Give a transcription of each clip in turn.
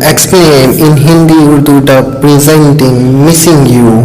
Explain in Hindi Urdu dub presenting missing you.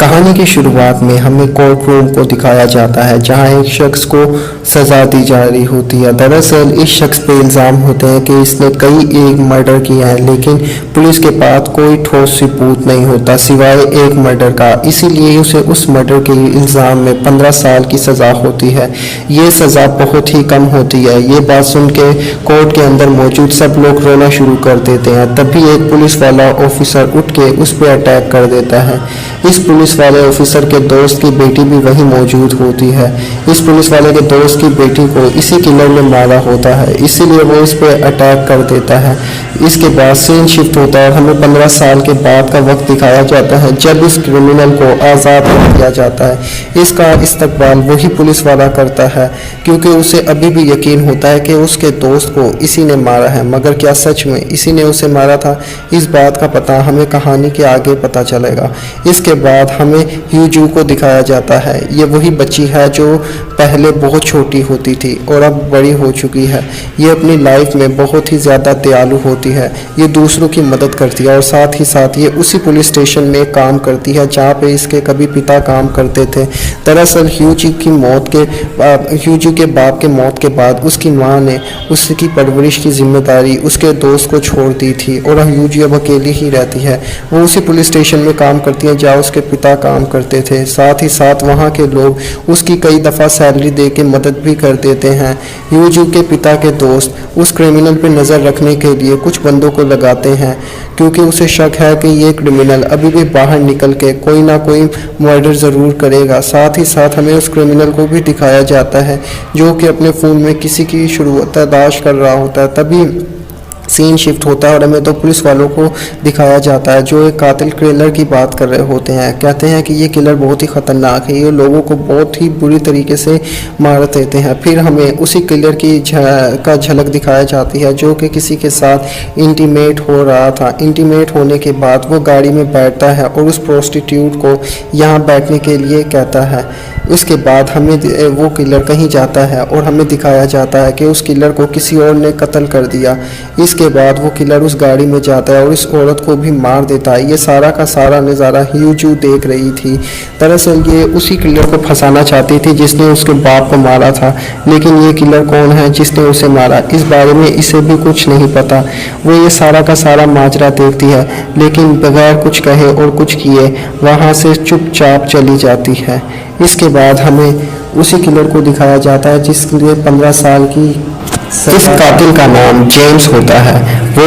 कहानी की शुरुआत में हमें कोर्ट रूम को दिखाया जाता है जहां एक शख्स को सज़ा दी जा रही होती है। दरअसल इस शख्स पे इल्ज़ाम होते हैं कि इसने कई एक मर्डर किए हैं, लेकिन पुलिस के पास कोई ठोस सबूत नहीं होता सिवाय एक मर्डर का। इसीलिए उसे उस मर्डर के इल्ज़ाम में 15 साल की सज़ा होती है। ये सज़ा बहुत ही कम होती है। ये बात सुन के कोर्ट के अंदर मौजूद सब लोग रोना शुरू कर देते हैं। तभी एक पुलिस वाला ऑफिसर उठ के उस पर अटैक कर देता है। इस पुलिस वाले ऑफिसर के दोस्त की बेटी भी वहीं मौजूद होती है। इस पुलिस वाले के दोस्त की बेटी को इसी किलर ने मारा होता है, इसीलिए वो इस पर अटैक कर देता है। इसके बाद सीन शिफ्ट होता है और हमें 15 साल के बाद का वक्त दिखाया जाता है जब इस क्रिमिनल को आज़ाद कर दिया जाता है। इसका इस्तकबाल वही पुलिस वाला करता है क्योंकि उसे अभी भी यकीन होता है कि उसके दोस्त को इसी ने मारा है। मगर क्या सच में इसी ने उसे मारा था? इस बात का पता हमें कहानी के आगे पता चलेगा। इसके बाद हमें यूजू को दिखाया जाता है। ये वही बच्ची है जो पहले बहुत छोटी होती थी और अब बड़ी हो चुकी है। ये अपनी लाइफ में बहुत ही ज़्यादा दयालु होती है। ये दूसरों की मदद करती है और साथ ही साथ ये उसी पुलिस स्टेशन में काम करती है जहाँ पे इसके कभी पिता काम करते थे। दरअसल ह्यूजी के बाप के मौत के बाद उसकी माँ ने उसकी परवरिश की जिम्मेदारी उसके दोस्त को छोड़ दी थी और ह्यूजी अब अकेली ही रहती है। वो उसी पुलिस स्टेशन में काम करती है जहाँ उसके पिता काम करते थे। साथ ही साथ वहाँ के लोग उसकी कई दफ़ा सैलरी दे के मदद भी कर देते हैं। यूजू के पिता के दोस्त उस क्रिमिनल पर नज़र रखने के लिए कुछ बंदों को लगाते हैं क्योंकि उसे शक है कि ये क्रिमिनल अभी भी बाहर निकल के कोई ना कोई मर्डर ज़रूर करेगा। साथ ही साथ हमें उस क्रिमिनल को भी दिखाया जाता है जो कि अपने फ़ोन में किसी की शुरुआत तलाश कर रहा होता है। तभी सीन शिफ्ट होता है और हमें तो पुलिस वालों को दिखाया जाता है जो एक कातिल किलर की बात कर रहे होते हैं। कहते हैं कि ये किलर बहुत ही ख़तरनाक है, ये लोगों को बहुत ही बुरी तरीके से मार देते हैं। फिर हमें उसी किलर की का झलक दिखाई जाती है जो कि किसी के साथ इंटीमेट हो रहा था। इंटीमेट होने के बाद वो गाड़ी में बैठता है और उस प्रोस्टिट्यूट को यहाँ बैठने के लिए कहता है। उसके बाद हमें वो किलर कहीं जाता है और हमें दिखाया जाता है कि उस किलर को किसी और ने कत्ल कर दिया। इसके बाद वो किलर उस गाड़ी में जाता है और इस औरत को भी मार देता है। ये सारा का सारा नज़ारा यूजू देख रही थी। दरअसल ये उसी किलर को फंसाना चाहती थी जिसने उसके बाप को मारा था, लेकिन ये किलर कौन है जिसने उसे मारा इस बारे में इसे भी कुछ नहीं पता। वो ये सारा का सारा माजरा देखती है लेकिन बगैर कुछ कहे और कुछ किए वहाँ से चुपचाप चली जाती है। इसके बाद हमें उसी किलर को दिखाया जाता है जिसके लिए 15 साल की इस कातिल का नाम जेम्स होता है। वो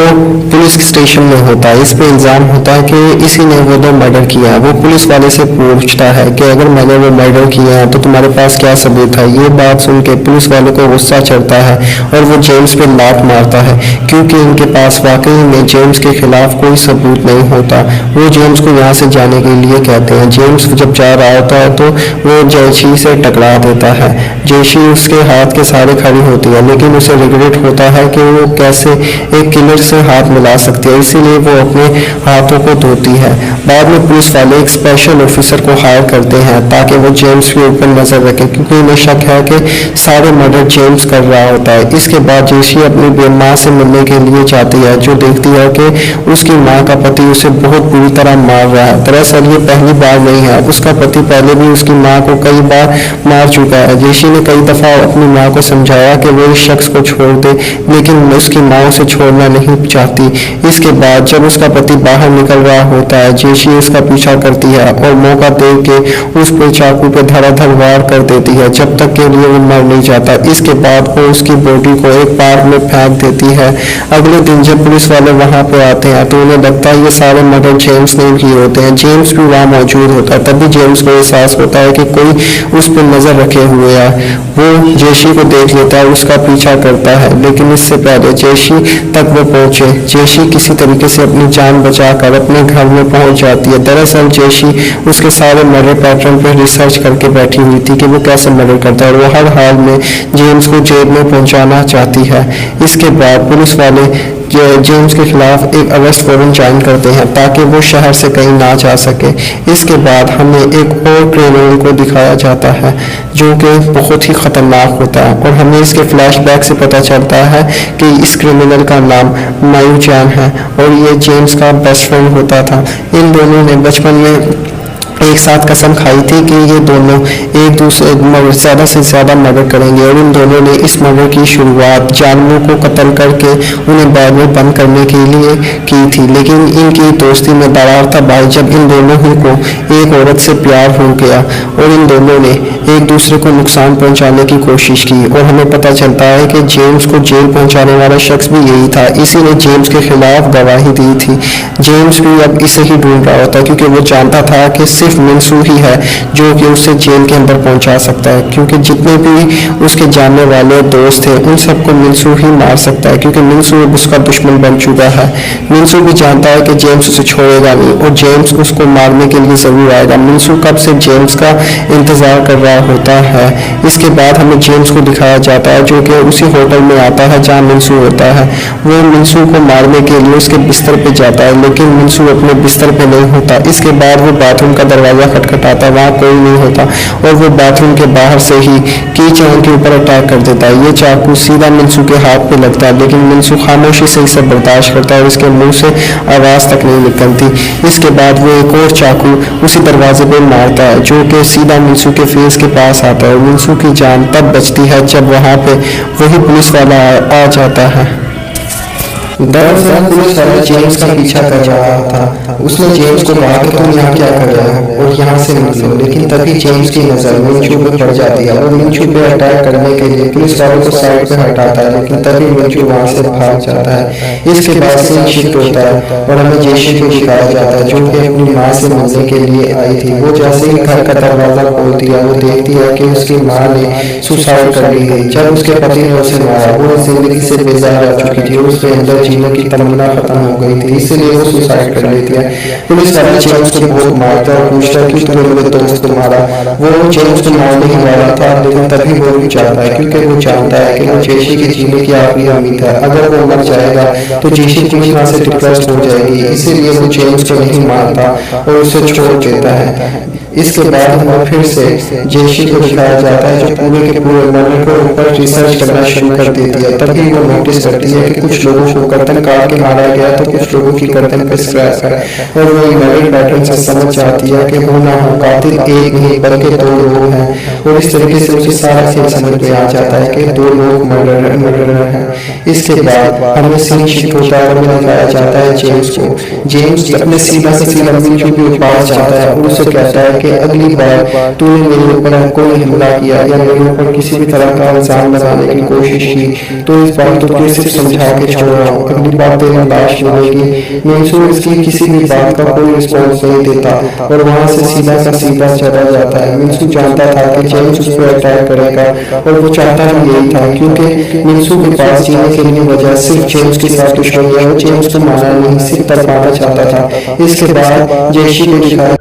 पुलिस स्टेशन में होता है। इस पे इल्ज़ाम होता है कि इसी ने वो 2 मर्डर किया है। वो पुलिस वाले से पूछता है कि अगर मैंने वो मर्डर किया है तो तुम्हारे पास क्या सबूत है। ये बात सुन के पुलिस वाले को गुस्सा चढ़ता है और वो जेम्स पे लात मारता है क्योंकि इनके पास वाकई में जेम्स के खिलाफ कोई सबूत नहीं होता। वो जेम्स को यहाँ से जाने के लिए कहते हैं। जेम्स जब जा रहा होता है तो वो जैशी से टकरा देता है। जैशी उसके हाथ के सहारे खड़ी होती है लेकिन उसे रिग्रेट होता है कि वो कैसे एक किलर से हाथ मिला सकती है, इसीलिए वो अपने हाथों को धोती है। बाद में पुलिस वाले एक स्पेशल ऑफिसर को हायर करते हैं ताकि वो जेम्स के ऊपर नजर रखे क्योंकि उन्हें शक है कि सारे मर्डर जेम्स कर रहा होता है। इसके बाद जेशी अपनी माँ से मिलने के लिए जाती है जो देखती है कि उसकी माँ का पति उसे बहुत बुरी तरह मार रहा है। दरअसल ये पहली बार नहीं है, उसका पति पहले भी उसकी माँ को कई बार मार चुका है। जेशी ने कई दफ़ा अपनी माँ को समझाया कि वो इस शख्स को छोड़ दे, लेकिन उसकी माँ उसे छोड़ना नहीं चाहती। इसके बाद जब उसका पति बाहर निकल रहा होता है जेशी उसका पीछा करती है और मौका देख के उस पर चाकू पे धड़ाधड़ वार कर देती है जब तक के लिए वो मर नहीं जाता। इसके बाद वो उसकी बॉडी को एक पार्क में फेंक देती है। अगले दिन जब पुलिस वाले वहाँ पे आते हैं तो उन्हें लगता है ये सारे मर्डर जेम्स ने किए होते हैं। जेम्स भी वहाँ मौजूद होता है। तभी जेम्स को एहसास होता है कि कोई उस पर नजर रखे हुए है। वो जेशी को देख लेता है, उसका पीछा करता है लेकिन इससे पहले जेशी तक वो पहुंचे जेशी किसी तरीके से अपनी जान बचाकर अपने घर में पहुंच जाती है। दरअसल जेशी उसके सारे मर्डर पैटर्न पर रिसर्च करके बैठी हुई थी कि वो कैसे मर्डर करता है और वो हर हाल में जेम्स को जेल में पहुंचाना चाहती है। इसके बाद पुलिस वाले जेम्स के खिलाफ एक अरेस्ट वारंट जारी करते हैं ताकि वो शहर से कहीं ना जा सके। इसके बाद हमें एक और क्रिमिनल को दिखाया जाता है जो कि बहुत ही खतरनाक होता है और हमें इसके फ्लैशबैक से पता चलता है कि इस क्रिमिनल का नाम मायू चैन है और ये जेम्स का बेस्ट फ्रेंड होता था। इन दोनों ने बचपन में एक साथ कसम खाई थी कि ये दोनों एक दूसरे ज़्यादा से ज़्यादा मर्डर करेंगे और इन दोनों ने इस मर्डर की शुरुआत जानवरों को कत्ल करके उन्हें बैग में बंद करने के लिए की थी। लेकिन इनकी दोस्ती में दरार तब आई जब इन दोनों ही को एक औरत से प्यार हो गया और इन दोनों ने एक दूसरे को नुकसान पहुंचाने की कोशिश की और हमें पता चलता है कि जेम्स को जेल पहुंचाने वाला शख्स भी यही था। इसी ने जेम्स के खिलाफ गवाही दी थी। जेम्स भी अब इसे ही ढूंढ रहा होता क्योंकि वो जानता था कि सिर्फ मिंसू ही है जो कि उसे जेल के अंदर पहुंचा सकता है, क्योंकि जितने भी उसके जानने वाले दोस्त थे उन सबको मिंसू ही मार सकता है क्योंकि मिंसू अब उसका दुश्मन बन चुका है। मिंसू भी जानता है कि जेम्स उसे छोड़ेगा नहीं और जेम्स उसको मारने के लिए जरूर आएगा। मिंसू कब से जेम्स का इंतजार कर रहा होता है। इसके बाद हमें जेम्स को दिखाया जाता है जो कि उसी होटल में आता है जहाँ मिंसू होता है। वो मिंसू को मारने के लिए उसके बिस्तर पे जाता है लेकिन मिंसू अपने बिस्तर पे नहीं होता। इसके बाद वो बाथरूम का दरवाजा खटखटाता है, वहाँ कोई नहीं होता और वो बाथरूम के बाहर से ही की चैन के ऊपर अटैक कर देता है। ये चाकू सीधा मिंसू के हाथ पे लगता है लेकिन मिंसू खामोशी से इसे बर्दाश्त करता है और इसके मुंह से आवाज़ तक नहीं निकलती। इसके बाद वो एक और चाकू उसी दरवाजे पे मारता है जो कि सीधा मिंसू के फेस के पास आता है और मिंसू की जान तब बचती है जब वहाँ पे वही पुलिस वाला आ जाता है। दरअसल पुलिस वाला जेम्स का पीछा कर रहा था। उसने जेम्स को कहा कि तुम यहाँ क्या कर रहे हो और यहाँ से निकलो, लेकिन तभी जेम्स की नजर मिंचू पे पड़ जाती है और मिंचू पे अटैक करने के लिए पुलिस वालों को साइड पे हटाता है लेकिन तभी मिंचू वहाँ से भाग जाता है। इसके बाद सीन शिफ्ट होता है और हमें जेशी को दिखाया जाता है जो कि अपनी माँ से मिलने के लिए आई थी। वो जैसे ही घर का दरवाजा खोलती है वो देखती है कि उसकी माँ ने सुसाइड कर ली है। जब उसके पति ने उसे मारा वो जिंदगी से बेजार रह चुकी थी, उसके अंदर जीने की तमन्ना खत्म हो गई थी, इसलिए वो सुसाइड कर लेती है। पुलिस वाला जेम्स को बहुत मारता है और पूछता है कि तूने मेरे दोस्त को मारा। वो जेम्स को मारने ही वाला था लेकिन तभी वो रुक जाता है क्योंकि वो जानता है कि वो जेशी के जीने की आखिरी उम्मीद है। अगर वो मर जाएगा तो जेशी पूरी तरह से डिप्रेस्ड हो जाएगी, इसीलिए वो जेम्स को नहीं मारता और उसे छोड़ देता है। इसके बाद हमें फिर से जेशी को दिखाया जाता है जो पूरे के पूरे मर्डर के ऊपर रिसर्च करना शुरू कर देती है। तभी वो नोटिस करती है कि कुछ लोगों को गर्दन काट के मारा गया तो कुछ लोगों की गर्दन पे स्क्रैच है और वो मर्डर पैटर्न से समझ जाती है कि वो ना हो कातिल एक नहीं बल्कि दो लोग हैं और इस तरीके से उसे सारा सीन समझ में आ जाता है कि दो लोग मर्डरर हैं। इसके बाद हमें सीन शिफ्ट होता है और दिखाया जाता है जेम्स को। जेम्स अपने सीधा से सीधा मिंचू के पास जाता है और उसे कहता है कि अगली बार तूने मेरे ऊपर कोई हमला किया या मेरे ऊपर किसी भी तरह का इल्जाम लगाने की कोशिश की तो इस बात को सिर्फ समझा के छोड़ रहा हूँ, अगली बार तेरी लाश मिलेगी। मिंसू इसकी किसी भी बात का कोई रिस्पॉन्स नहीं देता और वहाँ से सीधा का सीधा चला जाता है। मिंसू जानता था कि जेम्स उस पर अटैक करेगा और वो चाहता भी यही था क्योंकि मिंसू के पास जीने के लिए वजह सिर्फ जेम्स के साथ दुश्मनी है। वो जेम्स को मारना नहीं सिर्फ तरफाना चाहता था। इसके बाद जेशी को दिखाया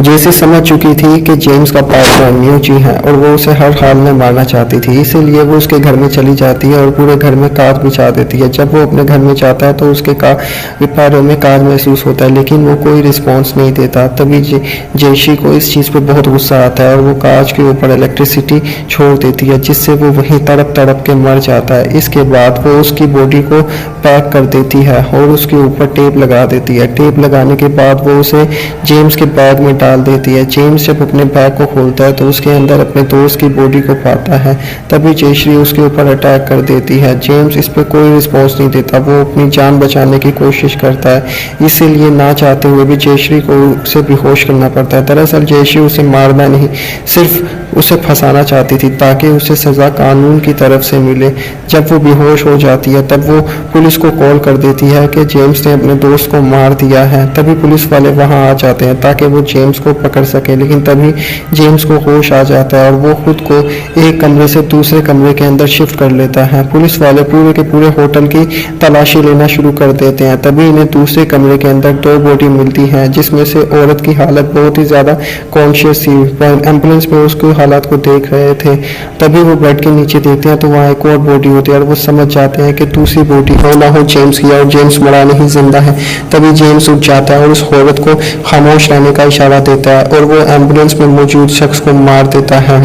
जैसे समझ चुकी थी कि जेम्स का पार्टनर म्यूची है और वो उसे हर हाल में मारना चाहती थी, इसीलिए वो उसके घर में चली जाती है और पूरे घर में कांच बिछा देती है। जब वो अपने घर में जाता है तो उसके पैरों में कांच महसूस होता है लेकिन वो कोई रिस्पॉन्स नहीं देता। तभी जेशी को इस चीज़ पे बहुत गुस्सा आता है और वो कांच के ऊपर इलेक्ट्रिसिटी छोड़ देती है जिससे वो वहीं तड़प तड़प के मर जाता है। इसके बाद वो उसकी बॉडी को पैक कर देती है और उसके ऊपर टेप लगा देती है। टेप लगाने के बाद वो उसे जेम्स के बैग में डाल देती है। जेम्स जब अपने बैग को खोलता है तो उसके अंदर अपने दोस्त की बॉडी को पाता है। तभी जेशी उसके ऊपर अटैक कर देती है। जेम्स इस पर कोई रिस्पॉन्स नहीं देता, वो अपनी जान बचाने की कोशिश करता है, इसीलिए ना चाहते हुए भी जेशी को उसे बेहोश करना पड़ता है। दरअसल जेशी उसे मारना नहीं सिर्फ उसे फंसाना चाहती थी ताकि उसे सज़ा कानून की तरफ से मिले। जब वो बेहोश हो जाती है तब वो पुलिस को कॉल कर देती है कि जेम्स ने अपने दोस्त को मार दिया है। तभी पुलिस वाले वहां आ जाते हैं ताकि वो जेम्स को पकड़ सके, लेकिन तभी जेम्स को होश आ जाता है और वो खुद को एक कमरे से दूसरे कमरे के अंदर शिफ्ट कर लेता है। पुलिस वाले पूरे के पूरे होटल की तलाशी लेना शुरू कर देते हैं। तभी इन्हें दूसरे कमरे के अंदर दो बॉडी मिलती हैं जिसमें से औरत की हालत बहुत ही ज़्यादा कॉन्शियस थी। एम्बुलेंस में उसकी हालात को देख रहे थे। तभी वो बेड के नीचे देखते हैं तो वहाँ एक और बॉडी होती है और वो समझ जाते हैं कि दूसरी बॉडी हो ना हो जेम्स की, और जेम्स मरा नहीं जिंदा है। तभी जेम्स उठ जाता है और उस औरत को खामोश रहने का इशारा देता है और वो एम्बुलेंस में मौजूद शख्स को मार देता है।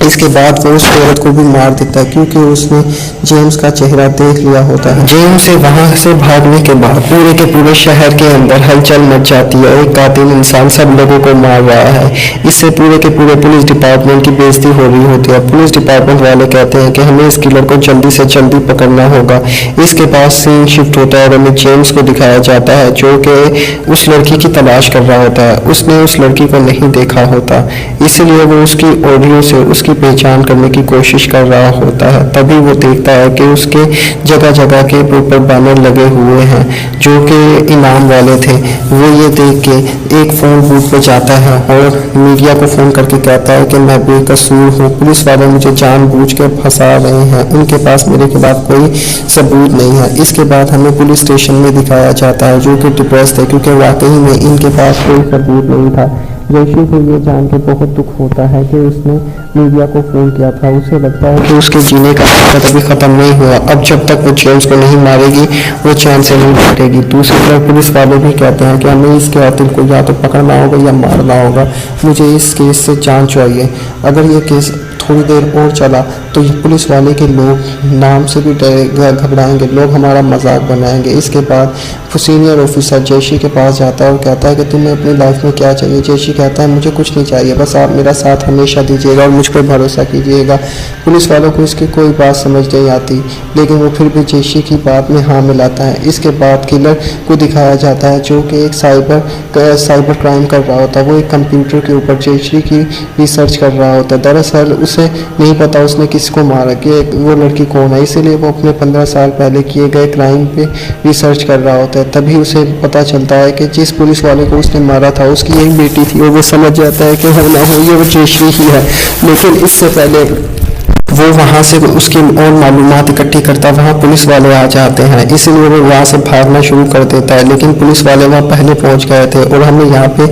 इसके बाद वो उस औरत को भी मार देता है क्योंकि उसने जेम्स का चेहरा देख लिया होता है। जेम्स से वहां से भागने के बाद पूरे के पूरे शहर के अंदर हलचल मच जाती है। एक कातिल इंसान सब लोगों को मार रहा है। इससे पूरे के पूरे पुलिस डिपार्टमेंट की बेइज्जती हो रही होती है। पुलिस डिपार्टमेंट वाले कहते हैं कि हमें इस किलर को जल्दी से जल्दी पकड़ना होगा। इसके बाद सीन शिफ्ट होता है और हमें जेम्स को दिखाया जाता है जो कि उस लड़की की तलाश कर रहा होता है। उसने उस लड़की को नहीं देखा होता, इसलिए वो उसकी ऑडियो से उसकी पहचान करने की कोशिश कर रहा होता है। तभी वो देखता है कि उसके जगह जगह के ऊपर बैनर लगे हुए हैं जो कि इनाम वाले थे। वो ये देख के एक फ़ोन बूथ पे जाता है और मीडिया को फ़ोन करके कहता है कि मैं बेकसूर हूँ, पुलिस वाले मुझे जानबूझ के फंसा रहे हैं, उनके पास मेरे खिलाफ कोई सबूत नहीं है। इसके बाद हमें पुलिस स्टेशन में दिखाया जाता है जो कि डिप्रेस्ड है क्योंकि वाकई में इनके पास कोई सबूत नहीं था। जैशी को ये जान के बहुत दुख होता है कि उसने मीडिया को फ़ोन किया था। उसे लगता है कि उसके जीने का वक्त अभी ख़त्म नहीं हुआ। अब जब तक वो जेम्स को नहीं मारेगी वो चैन से नहीं बैठेगी। दूसरी तरफ पुलिस वाले भी कहते हैं कि हमें इस कातिल को या तो पकड़ना होगा या मारना होगा। मुझे इस केस से जान चाहिए। अगर ये केस थोड़ी देर और चला तो ये पुलिस वाले के लोग नाम से भी घबराएंगे, लोग हमारा मजाक बनाएंगे। इसके बाद सीनियर ऑफिसर जेशी के पास जाता है और कहता है कि तुम्हें अपनी लाइफ में क्या चाहिए। जेशी कहता है मुझे कुछ नहीं चाहिए, बस आप मेरा साथ हमेशा दीजिएगा और मुझ पर भरोसा कीजिएगा। पुलिस वालों को इसकी कोई बात समझ नहीं आती लेकिन वो फिर भी जेशी की बात में हाँ मिलाता है। इसके बाद किलर को दिखाया जाता है जो कि एक साइबर क्राइम कर रहा होता है। वो एक कंप्यूटर के ऊपर जेशी की रिसर्च कर रहा होता है। दरअसल उसे नहीं पता उसने किसको मारा, कि वो लड़की कौन है, इसीलिए वो अपने 15 साल पहले किए गए क्राइम पे रिसर्च कर रहा होता है। तभी उसे पता चलता है कि जिस पुलिस वाले को उसने मारा था उसकी एक बेटी थी और वो समझ जाता है कि हो ना हो ये वो जेशी ही है। लेकिन इससे पहले वो वहाँ से उसकी और मालूमात इकट्ठी करता, वहाँ पुलिस वाले आ जाते हैं, इसलिए वो वहाँ से भागना शुरू कर देता है। लेकिन पुलिस वाले वहाँ पहले पहुँच गए थे और हमें यहाँ पे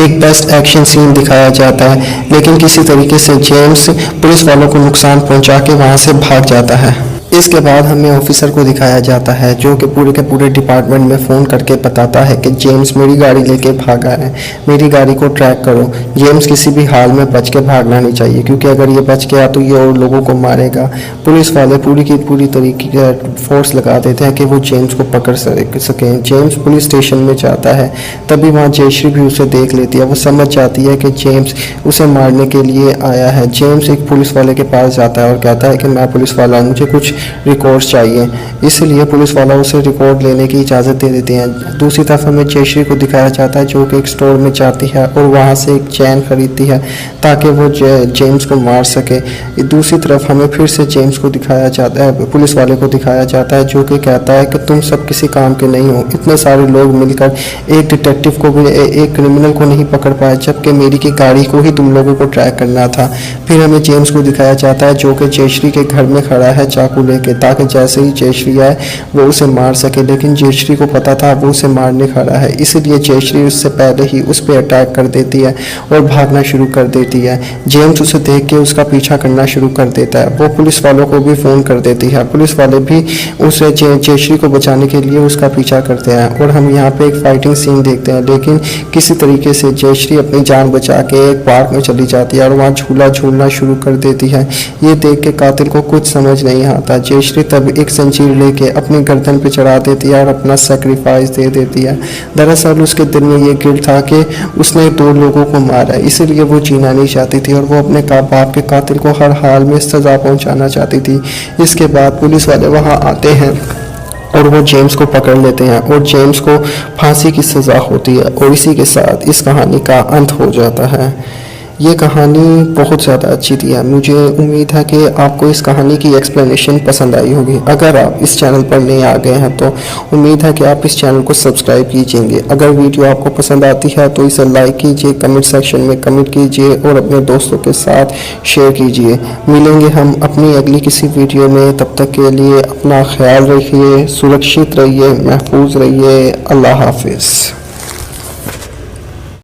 एक बेस्ट एक्शन सीन दिखाया जाता है। लेकिन किसी तरीके से जेम्स पुलिस वालों को नुकसान पहुँचा के वहाँ से भाग जाता है। इसके बाद हमें ऑफिसर को दिखाया जाता है जो कि पूरे के पूरे डिपार्टमेंट में फ़ोन करके बताता है कि जेम्स मेरी गाड़ी लेके भागा है, मेरी गाड़ी को ट्रैक करो। जेम्स किसी भी हाल में बच के भागना नहीं चाहिए क्योंकि अगर ये बच गया तो ये और लोगों को मारेगा। पुलिस वाले पूरी की पूरी तरीके का फोर्स लगा देते हैं कि वो जेम्स को पकड़ सकें। जेम्स पुलिस स्टेशन में जाता है, तभी वहाँ जयश्री भी उसे देख लेती है। वो समझ जाती है कि जेम्स उसे मारने के लिए आया है। जेम्स एक पुलिस वाले के पास जाता है और कहता है कि मैं पुलिस वाला हूँ, मुझे कुछ रिकॉर्ड्स चाहिए। इसलिए पुलिस वाला उसे रिकॉर्ड लेने की इजाज़त दे देते हैं। दूसरी तरफ हमें जयश्री को दिखाया जाता है जो कि एक स्टोर में जाती है और वहाँ से एक चैन खरीदती है ताकि वो जेम्स को मार सके। दूसरी तरफ हमें फिर से जेम्स को दिखाया जाता है, पुलिस वाले को दिखाया जाता है जो कि कहता है कि तुम सब किसी काम के नहीं हो। इतने सारे लोग मिलकर एक डिटेक्टिव को भी, एक क्रिमिनल को नहीं पकड़ पाए जबकि मेरी की गाड़ी को ही तुम लोगों को ट्रैक करना था। फिर हमें जेम्स को दिखाया जाता है जो कि जयश्री के घर में खड़ा है चाकू लेके, ताकि जैसे ही जयश्री आए वो उसे मार सके। लेकिन जयश्री को पता था वो उसे मारने खड़ा है, इसलिए जयश्री उससे पहले ही उस पर अटैक कर देती है और भागना शुरू कर देती है। जेम्स उसे देख के उसका पीछा करना शुरू कर देता है। वो पुलिस वालों को भी फ़ोन कर देती है। पुलिस वाले भी उसे जयश्री को बचाने के लिए उसका पीछा करते हैं और हम यहाँ पे एक फाइटिंग सीन देखते हैं। लेकिन किसी तरीके से जयश्री अपनी जान बचा के एक पार्क में चली जाती है और वहाँ झूला झूलना शुरू कर देती है। ये देख के कातिल को कुछ समझ नहीं आता। जयश्री तब एक जंजीर लेके अपनी गर्दन पे चढ़ा देती है और अपना सेक्रीफाइस दे देती है। दरअसल उसके दिल में ये गिल्ट था कि उसने 2 लोगों को मारा, इसलिए वो जीना नहीं चाहती थी और वो अपने बाप के कातिल को हर हाल में सज़ा पहुंचाना चाहती थी। इसके बाद पुलिस वाले वहां आते हैं और वो जेम्स को पकड़ लेते हैं और जेम्स को फांसी की सज़ा होती है और इसी के साथ इस कहानी का अंत हो जाता है। ये कहानी बहुत ज़्यादा अच्छी थी। मुझे उम्मीद है कि आपको इस कहानी की एक्सप्लेनेशन पसंद आई होगी। अगर आप इस चैनल पर नए आ गए हैं तो उम्मीद है कि आप इस चैनल को सब्सक्राइब कीजिएंगे। अगर वीडियो आपको पसंद आती है तो इसे लाइक कीजिए, कमेंट सेक्शन में कमेंट कीजिए और अपने दोस्तों के साथ शेयर कीजिए। मिलेंगे हम अपनी अगली किसी वीडियो में, तब तक के लिए अपना ख्याल रखिए, सुरक्षित रहिए, महफूज रहिए। अल्लाह हाफिज़।